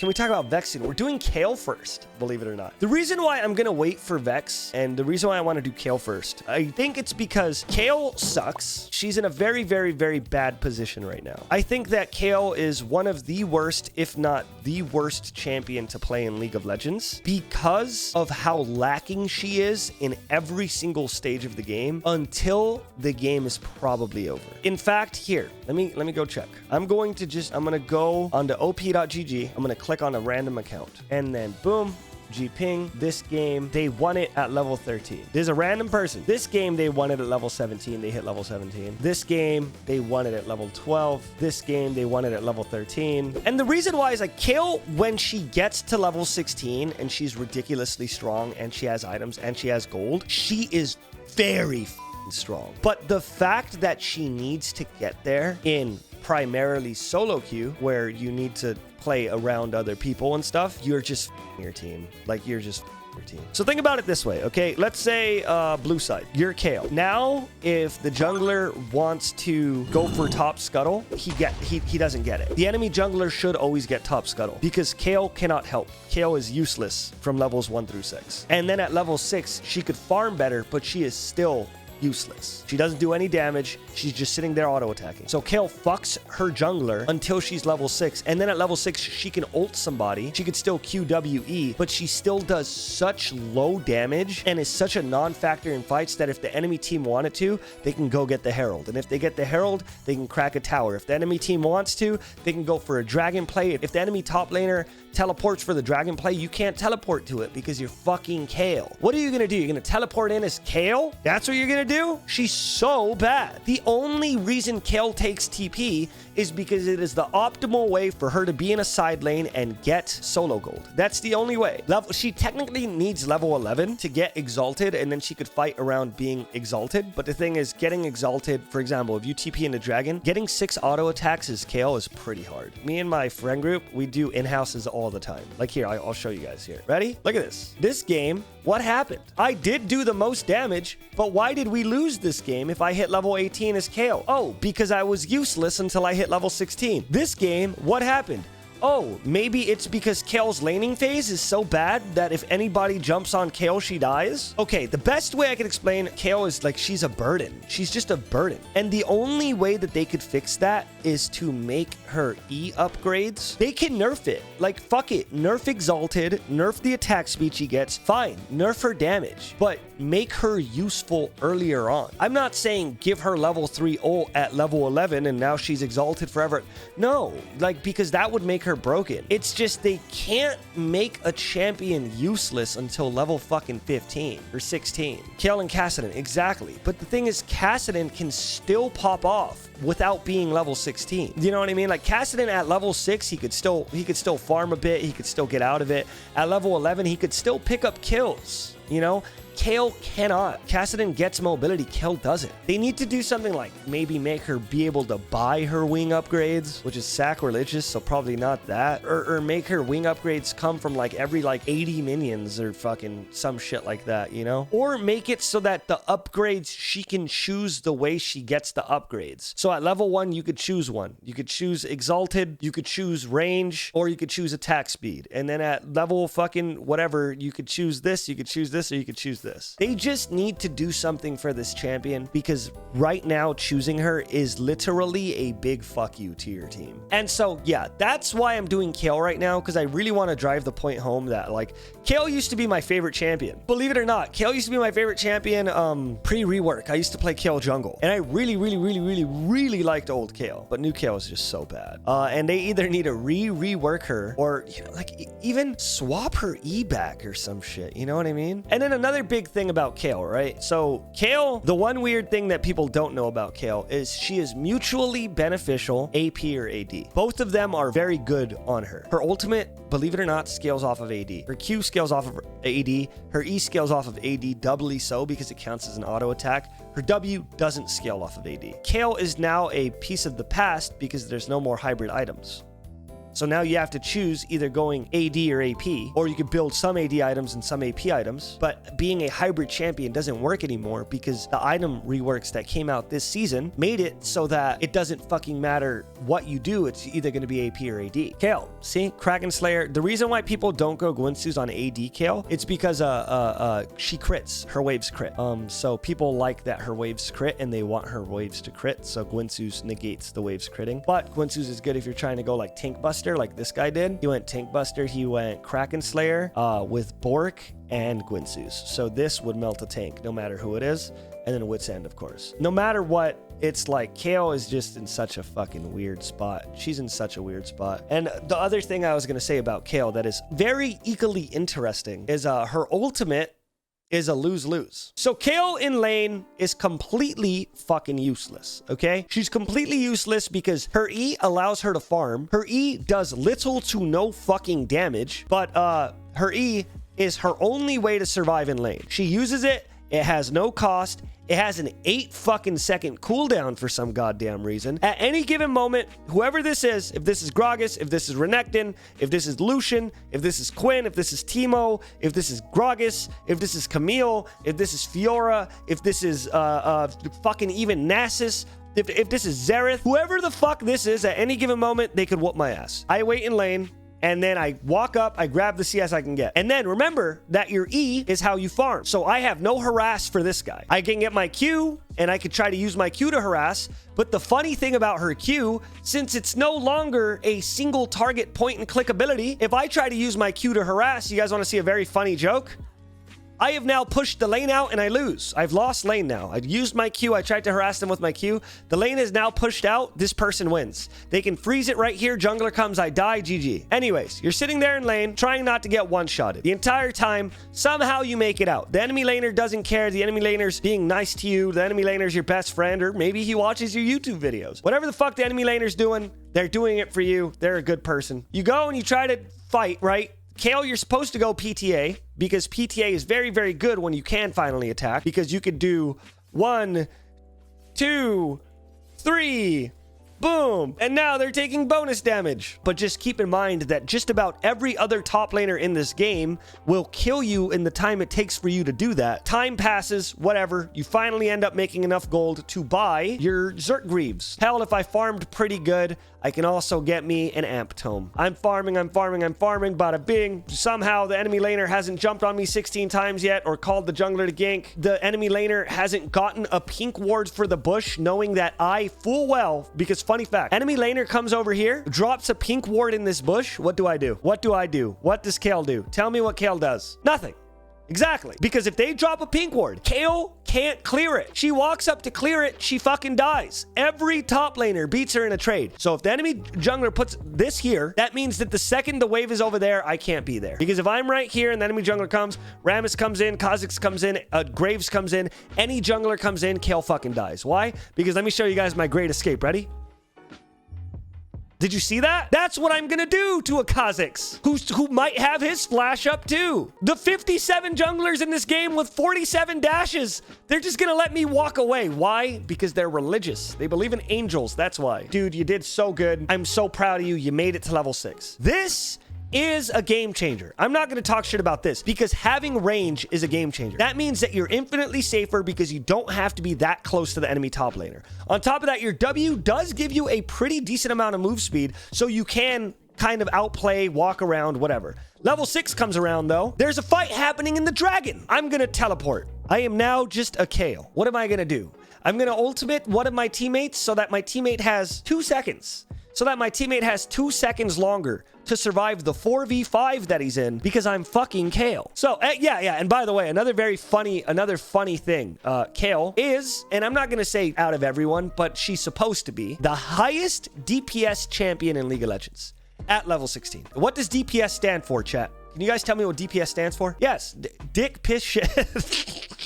Can we talk about Vex soon? We're doing Kayle first, believe it or not. The reason why I'm going to wait for Vex and the reason why I want to do Kayle first, I think it's because Kayle sucks. She's in a very, very, very bad position right now. I think that Kayle is one of the worst, if not the worst champion to play in League of Legends because of how lacking she is in every single stage of the game until the game is probably over. In fact, here, let me go check. I'm going to go onto op.gg. I'm going to click on a random account and then boom, G-Ping. This game, they won it at level 13. There's a random person. This game, they won it at level 17. They hit level 17. This game, they won it at level 12. This game, they won it at level 13. And the reason why is like Kayle, when she gets to level 16 and she's ridiculously strong and she has items and she has gold, she is very strong. But the fact that she needs to get there in primarily solo queue, where you need to play around other people and stuff, you're just your team. Like, you're just your team. So think about it this way, okay? Let's say blue side, you're Kayle. Now, if the jungler wants to go for top scuttle, he doesn't get it. The enemy jungler should always get top scuttle because Kayle cannot help. Kayle is useless from levels 1 through 6. And then at level 6, she could farm better, but she is still useless. She doesn't do any damage. She's just sitting there auto-attacking. So Kayle fucks her jungler until she's level 6. And then at level 6, she can ult somebody. She could still QWE, but she still does such low damage and is such a non-factor in fights that if the enemy team wanted to, they can go get the Herald. And if they get the Herald, they can crack a tower. If the enemy team wants to, they can go for a dragon play. If the enemy top laner teleports for the dragon play, you can't teleport to it because you're fucking Kayle. What are you gonna do? You're gonna teleport in as Kayle? That's what you're gonna do? She's so bad. The only reason Kayle takes TP is because it is the optimal way for her to be in a side lane and get solo gold. That's the only way. She technically needs level 11 to get exalted, and then she could fight around being exalted. But the thing is, getting exalted, for example, if you TP into dragon, getting 6 auto attacks as Kayle is pretty hard. Me and my friend group, we do in-houses all the time. Like here, I'll show you guys here. Ready? Look at this. This game, what happened? I did do the most damage, but why did we lose this game if I hit level 18 as Kayle? Oh, because I was useless until I hit level 16. This game, what happened? Oh, maybe it's because Kayle's laning phase is so bad that if anybody jumps on Kayle, she dies? Okay, the best way I can explain Kayle is like she's a burden. She's just a burden. And the only way that they could fix that is to make her E upgrades. They can nerf it. Like, fuck it. Nerf Exalted, nerf the attack speed she gets. Fine, nerf her damage, but make her useful earlier on. I'm not saying give her level 3 ult at level 11 and now she's exalted forever. No, like, because that would make her broken. It's just they can't make a champion useless until level fucking 15 or 16. Kayle and Kassadin, exactly. But the thing is, Kassadin can still pop off without being level 16. You know what I mean? Like Kassadin at level 6, he could still farm a bit, he could still get out of it. At level 11, he could still pick up kills, you know? Kayle cannot. Kassadin gets mobility, Kayle doesn't. They need to do something like maybe make her be able to buy her wing upgrades, which is sacrilegious, so probably not that. Or make her wing upgrades come from like every like 80 minions or fucking some shit like that, you know? Or make it so that the upgrades, she can choose the way she gets the upgrades. So at level 1, you could choose one. You could choose Exalted, you could choose range, or you could choose attack speed. And then at level fucking whatever, you could choose this, you could choose this, or you could choose this. They just need to do something for this champion because right now choosing her is literally a big fuck you to your team. And so yeah, that's why I'm doing Kayle right now, because I really want to drive the point home that like Kayle used to be my favorite champion. Believe it or not, Kayle used to be my favorite champion pre-rework. I used to play Kayle jungle and I really liked old Kayle, but new Kayle is just so bad. And they either need to rework her or, you know, like even swap her E back or some shit, you know what I mean? And then another big thing about Kayle, right? So Kayle, the one weird thing that people don't know about Kayle is she is mutually beneficial AP or AD. Both of them are very good on her. Her ultimate, believe it or not, scales off of AD. Her Q scales off of AD. Her E scales off of AD doubly so because it counts as an auto attack. Her W doesn't scale off of AD. Kayle is now a piece of the past because there's no more hybrid items. So now you have to choose either going AD or AP, or you could build some AD items and some AP items. But being a hybrid champion doesn't work anymore because the item reworks that came out this season made it so that it doesn't fucking matter what you do. It's either going to be AP or AD. Kayle, see? Kraken Slayer. The reason why people don't go Gwynsu's on AD Kayle, it's because she crits. Her waves crit. So people like that her waves crit and they want her waves to crit. So Gwynsu's negates the waves critting. But Gwynsu's is good if you're trying to go like Tank Buster, like this guy did. He went Tank Buster. He went Kraken Slayer with Bork and Gwynsu's. So this would melt a tank no matter who it is. And then Wit's End, of course. No matter what, it's like Kayle is just in such a fucking weird spot. She's in such a weird spot. And the other thing I was going to say about Kayle that is very equally interesting is her ultimate is a lose-lose. So Kayle in lane is completely fucking useless, okay? She's completely useless because her E allows her to farm. Her E does little to no fucking damage, but her E is her only way to survive in lane. She uses it. It has no cost. It has an 8 fucking second cooldown for some goddamn reason. At any given moment, whoever this is, if this is Gragas, if this is Renekton, if this is Lucian, if this is Quinn, if this is Teemo, if this is Gragas, if this is Camille, if this is Fiora, if this is fucking even Nasus, if this is Xerath, whoever the fuck this is, at any given moment, they could whoop my ass. I wait in lane. And then I walk up, I grab the CS I can get. And then remember that your E is how you farm. So I have no harass for this guy. I can get my Q, and I could try to use my Q to harass. But the funny thing about her Q, since it's no longer a single target point and click ability, if I try to use my Q to harass, you guys want to see a very funny joke? I have now pushed the lane out and I lose. I've lost lane now. I've used my Q. I tried to harass them with my Q. The lane is now pushed out. This person wins. They can freeze it right here. Jungler comes. I die. GG. Anyways, you're sitting there in lane trying not to get one-shotted. The entire time, somehow you make it out. The enemy laner doesn't care. The enemy laner's being nice to you. The enemy laner's your best friend, or maybe he watches your YouTube videos. Whatever the fuck the enemy laner's doing, they're doing it for you. They're a good person. You go and you try to fight, right? Kayle, you're supposed to go PTA because PTA is very, very good when you can finally attack because you could do 1, 2, 3, boom. And now they're taking bonus damage. But just keep in mind that just about every other top laner in this game will kill you in the time it takes for you to do that. Time passes, whatever. You finally end up making enough gold to buy your Zerk Greaves. Hell, if I farmed pretty good, I can also get me an Amp Tome. I'm farming, bada bing. Somehow the enemy laner hasn't jumped on me 16 times yet or called the jungler to gank. The enemy laner hasn't gotten a pink ward for the bush, knowing that I full well, because funny fact, enemy laner comes over here, drops a pink ward in this bush. What do I do? What do I do? What does Kayle do? Tell me what Kayle does. Nothing. Exactly. Because if they drop a pink ward, Kayle can't clear it. She walks up to clear it, she fucking dies. Every top laner beats her in a trade. So if the enemy jungler puts this here, that means that the second the wave is over there, I can't be there. Because if I'm right here and the enemy jungler comes, Rammus comes in, Kha'Zix comes in, Graves comes in, any jungler comes in, Kayle fucking dies. Why? Because let me show you guys my great escape. Ready? Did you see that? That's what I'm gonna do to a Kha'Zix who might have his flash up too. The 57 junglers in this game with 47 dashes, they're just gonna let me walk away. Why? Because they're religious. They believe in angels. That's why. Dude, you did so good. I'm so proud of you. You made it to level 6. This is a game changer. I'm not going to talk shit about this because having range is a game changer. That means that you're infinitely safer because you don't have to be that close to the enemy top laner. On top of that, your W does give you a pretty decent amount of move speed, so you can kind of outplay, walk around, whatever. Level 6 comes around though. There's a fight happening in the dragon. I'm going to teleport. I am now just a Kayle. What am I going to do? I'm going to ultimate one of my teammates so that my teammate has 2 seconds. So that my teammate has 2 seconds longer to survive the 4v5 that he's in because I'm fucking Kayle. So, yeah. And by the way, another funny thing, Kayle is, and I'm not going to say out of everyone, but she's supposed to be the highest DPS champion in League of Legends at level 16. What does DPS stand for, chat? Can you guys tell me what DPS stands for? Yes, dick, piss, shit.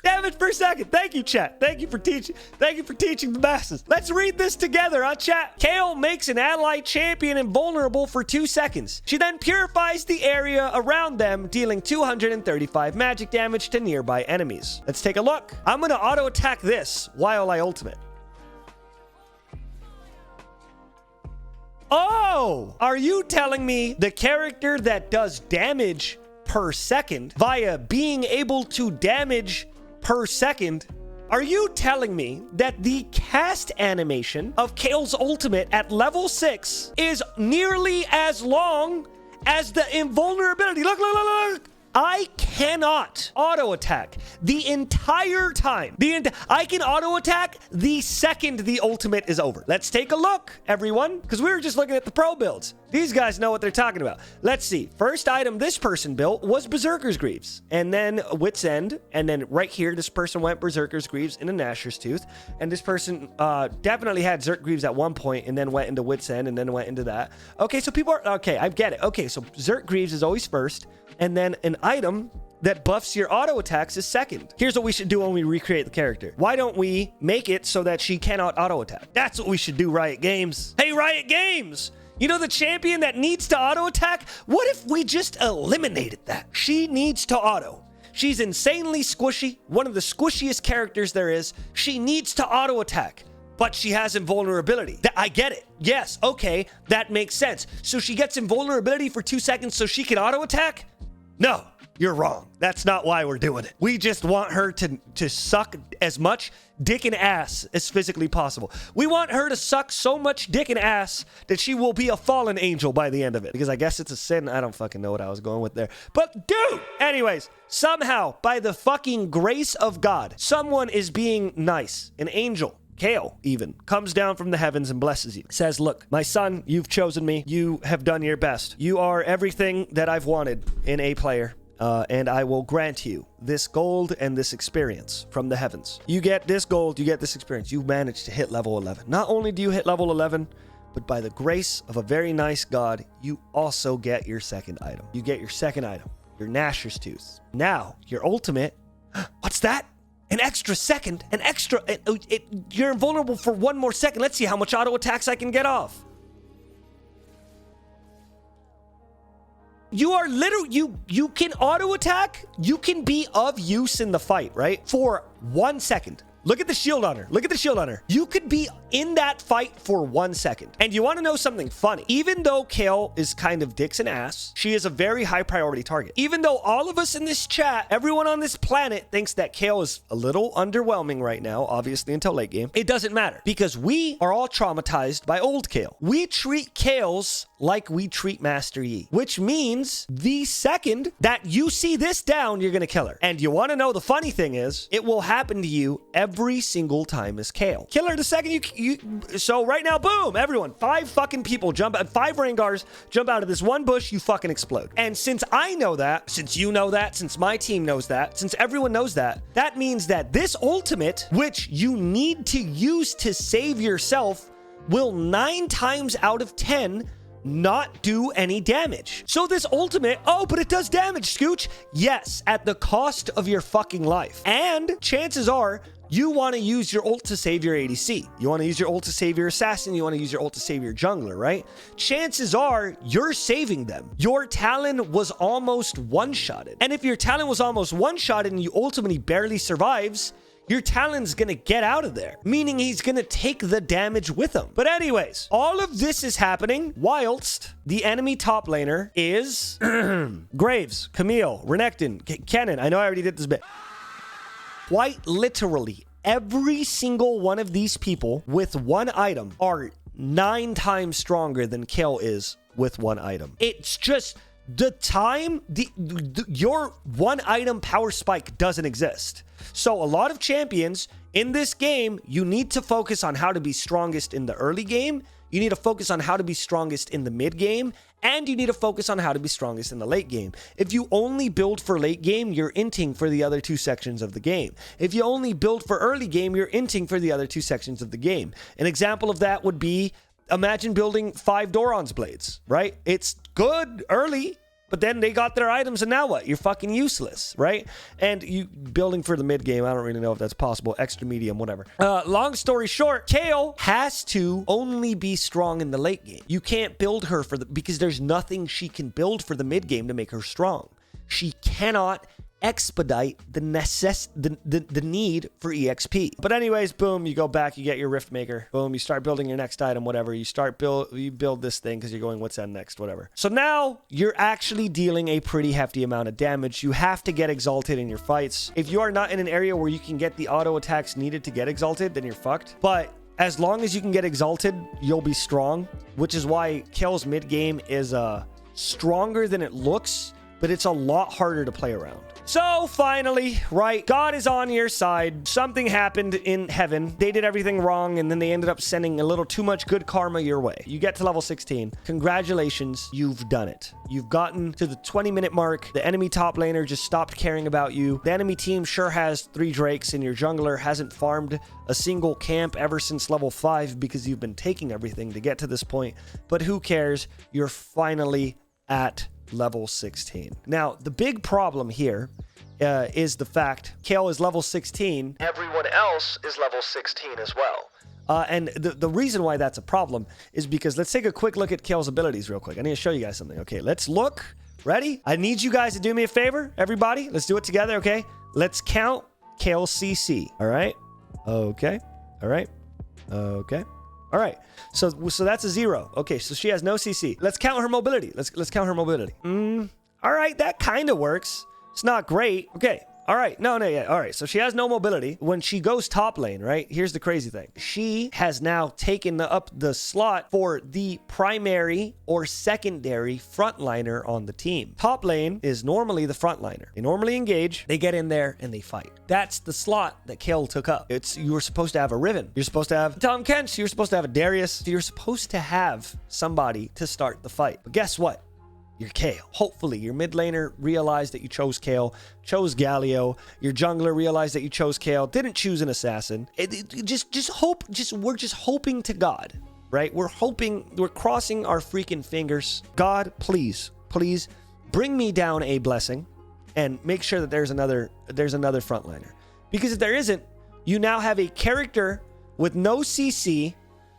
Damn it for a second. Thank you, chat. Thank you for teaching the masses. Let's read this together on chat. Kayle makes an ally champion invulnerable for 2 seconds. She then purifies the area around them, dealing 235 magic damage to nearby enemies. Let's take a look. I'm going to auto attack this while I ultimate. Oh, are you telling me the character that does damage per second via being able to damage per second? Are you telling me that the cast animation of Kayle's ultimate at level 6 is nearly as long as the invulnerability? Look, look, look, look. I cannot auto attack the entire time. I can auto attack the second the ultimate is over. Let's take a look, everyone, because we were just looking at the pro builds. These guys know what they're talking about. Let's see. First item this person built was Berserker's Greaves, and then Wit's End, and then right here, this person went Berserker's Greaves into Gnasher's Tooth, and this person definitely had Zerk Greaves at one point, and then went into Wit's End, and then went into that. Okay, so people are, okay, I get it. Okay, so Zerk Greaves is always first, and then an item that buffs your auto attacks is second. Here's what we should do when we recreate the character. Why don't we make it so that she cannot auto attack? That's what we should do, Riot Games. Hey, Riot Games! You know the champion that needs to auto attack? What if we just eliminated that? She needs to auto. She's insanely squishy, one of the squishiest characters there is. She needs to auto attack, but she has invulnerability. I get it. Yes, okay, that makes sense. So she gets invulnerability for 2 seconds so she can auto attack? No, you're wrong. That's not why we're doing it. We just want her to suck as much dick and ass as physically possible. We want her to suck so much dick and ass that she will be a fallen angel by the end of it. Because I guess it's a sin. I don't fucking know what I was going with there. But dude, anyways, somehow, by the fucking grace of God, someone is being nice. An angel. Kayle even comes down from the heavens and blesses you. Says, look, my son, you've chosen me. You have done your best. You are everything that I've wanted in a player. And I will grant you this gold and this experience from the heavens. You get this gold, you get this experience. You managed to hit level 11. Not only do you hit level 11, but by the grace of a very nice God, you also get your second item. You get your second item, your Gnasher's Tooth. Now, your ultimate, what's that? An extra second, an extra, you're invulnerable for 1 more second. Let's see how much auto attacks I can get off. You are literally, you can auto attack. You can be of use in the fight, right? For 1 second. Look at the shield on her. Look at the shield on her. You could be in that fight for 1 second. And you want to know something funny? Even though Kayle is kind of dicks and ass, she is a very high priority target. Even though all of us in this chat, everyone on this planet thinks that Kayle is a little underwhelming right now, obviously until late game, it doesn't matter because we are all traumatized by old Kayle. We treat Kayles like we treat Master Yi, which means the second that you see this down, you're going to kill her. And you want to know the funny thing is, it will happen to you every single time as Kayle. Kill her the second so right now, boom, everyone, 5 fucking people jump, 5 Rangars jump out of this one bush, you fucking explode. And since I know that, since you know that, since my team knows that, since everyone knows that, that means that this ultimate, which you need to use to save yourself, will 9 times out of 10 not do any damage. So this ultimate, oh, but it does damage, Scooch. Yes, at the cost of your fucking life. And chances are, you want to use your ult to save your ADC. You want to use your ult to save your assassin. You want to use your ult to save your jungler, right? Chances are you're saving them. Your Talon was almost one-shotted. And if your Talon was almost one-shotted and you ultimately barely survives, your Talon's gonna get out of there, meaning he's gonna take the damage with him. But anyways, all of this is happening whilst the enemy top laner is Graves, Camille, Renekton, Kennen. I know I already did this bit. Quite literally, every single one of these people with one item are 9 times stronger than Kayle is with one item. It's just the time, your one item power spike doesn't exist. So a lot of champions in this game, you need to focus on how to be strongest in the early game. You need to focus on how to be strongest in the mid game. And you need to focus on how to be strongest in the late game. If you only build for late game, you're inting for the other 2 sections of the game. If you only build for early game, you're inting for the other 2 sections of the game. An example of that would be, imagine building 5 Doran's blades, right? It's good early, but then they got their items and now what? You're fucking useless, right? And you building for the mid game, I don't really know if that's possible. Extra medium, whatever. Long story short, Kayle has to only be strong in the late game. You can't build her because there's nothing she can build for the mid game to make her strong. She cannot expedite the need for EXP. But anyways, boom, you go back, you get your Rift Maker. Boom, you start building your next item, whatever. You build this thing because you're going, what's that next, whatever. So now you're actually dealing a pretty hefty amount of damage. You have to get exalted in your fights. If you are not in an area where you can get the auto attacks needed to get exalted, then you're fucked. But as long as you can get exalted, you'll be strong, which is why Kayle's mid game is stronger than it looks, but it's a lot harder to play around. So finally, right, God is on your side. Something happened in heaven. They did everything wrong, and then they ended up sending a little too much good karma your way. You get to level 16. Congratulations, you've done it. You've gotten to the 20-minute mark. The enemy top laner just stopped caring about you. The enemy team sure has 3 Drakes, and your jungler hasn't farmed a single camp ever since level 5 because you've been taking everything to get to this point. But who cares? You're finally at level 16. Now, the big problem here is the fact Kayle is level 16. Everyone else is level 16 as well. And the reason why that's a problem is because let's take a quick look at Kayle's abilities real quick. I need to show you guys something. Okay, let's look. Ready? I need you guys to do me a favor, everybody. Let's do it together, okay? Let's count Kayle's CC. All right? Okay. All right. Okay. All right, so that's a 0. Okay, so she has no CC. Let's count her mobility. Let's count her mobility. All right, that kind of works. It's not great. Okay, all right, no, yeah. All right, so she has no mobility. When she goes top lane, right? Here's the crazy thing. She has now taken up the slot for the primary or secondary frontliner on the team. Top lane is normally the frontliner. They normally engage, they get in there, and they fight. That's the slot that Kayle took up. You were supposed to have a Riven. You're supposed to have Tom Kench. You're supposed to have a Darius. You're supposed to have somebody to start the fight. But guess what? You're Kayle. Hopefully, your mid laner realized that you chose Kayle, chose Galio. Your jungler realized that you chose Kayle, didn't choose an assassin. We're just hoping to God, right? We're crossing our freaking fingers. God, please bring me down a blessing and make sure that there's another frontliner. Because if there isn't, you now have a character with no CC,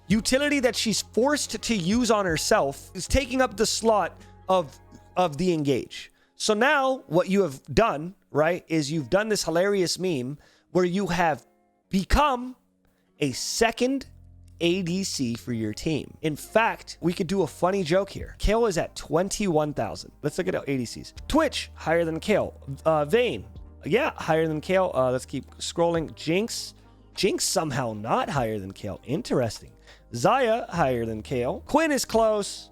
utility that she's forced to use on herself, is taking up the slot of the engage. So now what you have done, right, is you've done this hilarious meme where you have become a second ADC for your team. In fact, we could do a funny joke here. Kayle is at 21,000. Let's look at ADCs. Twitch, higher than Kayle. Vayne, yeah, higher than Kayle. Let's keep scrolling. Jinx somehow not higher than Kayle. Interesting. Xayah, higher than Kayle. Quinn is close.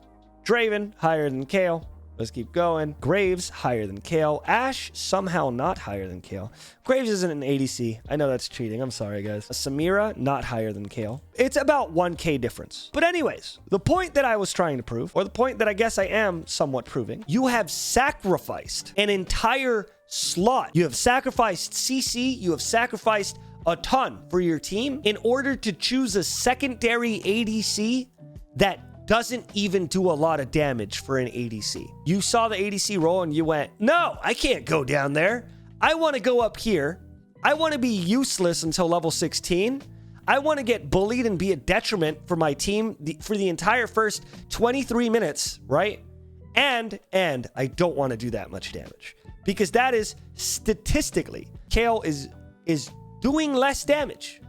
Draven, higher than Kayle. Let's keep going. Graves, higher than Kayle. Ashe, somehow not higher than Kayle. Graves isn't an ADC. I know that's cheating. I'm sorry, guys. Samira, not higher than Kayle. It's about 1K difference. But anyways, the point that I was trying to prove, or the point that I guess I am somewhat proving, you have sacrificed an entire slot. You have sacrificed CC. You have sacrificed a ton for your team in order to choose a secondary ADC that doesn't even do a lot of damage for an ADC. You saw the ADC roll and you went, no, I can't go down there. I want to go up here. I want to be useless until level 16. I want to get bullied and be a detriment for my team for the entire first 23 minutes, right? And I don't want to do that much damage because that is statistically, Kayle is doing less damage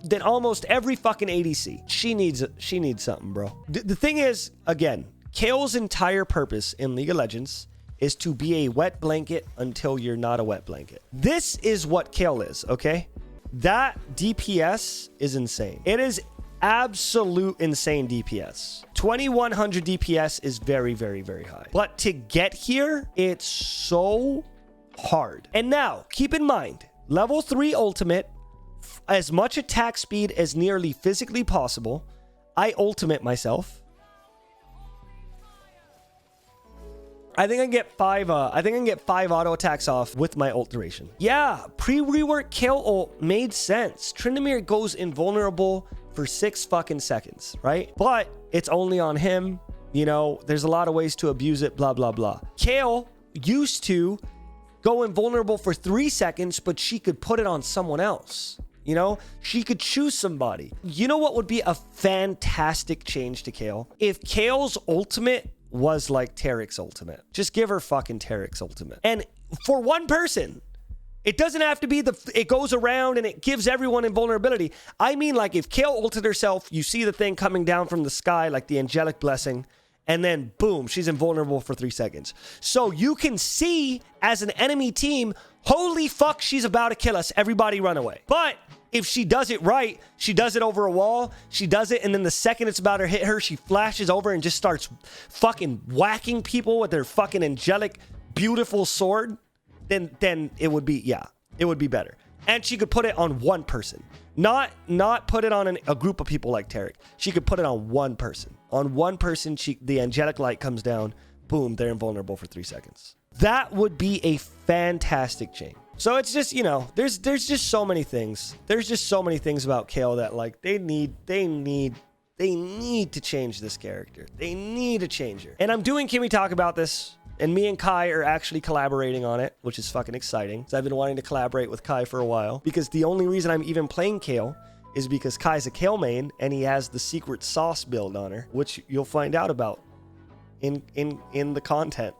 than almost every fucking ADC. She needs something, bro. The thing is, again, Kayle's entire purpose in League of Legends is to be a wet blanket until you're not a wet blanket. This is what Kayle is, okay? That DPS is insane. It is absolute insane DPS. 2100 DPS is very, very, very high. But to get here, it's so hard. And now, keep in mind, level 3 ultimate, as much attack speed as nearly physically possible. I ultimate myself. I think I can get 5 auto attacks off with my ult duration. Yeah, pre-rework Kayle ult made sense. Tryndamere goes invulnerable for 6 fucking seconds, right? But it's only on him. You know, there's a lot of ways to abuse it, blah, blah, blah. Kayle used to go invulnerable for 3 seconds, but she could put it on someone else. You know, she could choose somebody. You know what would be a fantastic change to Kayle? If Kayle's ultimate was like Tarek's ultimate. Just give her fucking Tarek's ultimate. And for one person, it doesn't have to be it goes around and it gives everyone invulnerability. I mean, like if Kayle ulted herself, you see the thing coming down from the sky, like the angelic blessing, and then boom, she's invulnerable for 3 seconds. So you can see as an enemy team, holy fuck, she's about to kill us. Everybody run away. But if she does it right, she does it over a wall, she does it, and then the second it's about to hit her, she flashes over and just starts fucking whacking people with her fucking angelic, beautiful sword, then it would be, yeah, it would be better. And she could put it on one person. Not put it on a group of people like Tarek. She could put it on one person. On one person, the angelic light comes down, boom, they're invulnerable for 3 seconds. That would be a fantastic change. So it's just, you know, there's just so many things. There's just so many things about Kayle that like they need to change this character. They need to change her. And I'm doing Can We Talk About This? And me and Kai are actually collaborating on it, which is fucking exciting. So I've been wanting to collaborate with Kai for a while because the only reason I'm even playing Kayle is because Kai's a Kayle main and he has the secret sauce build on her, which you'll find out about in the content.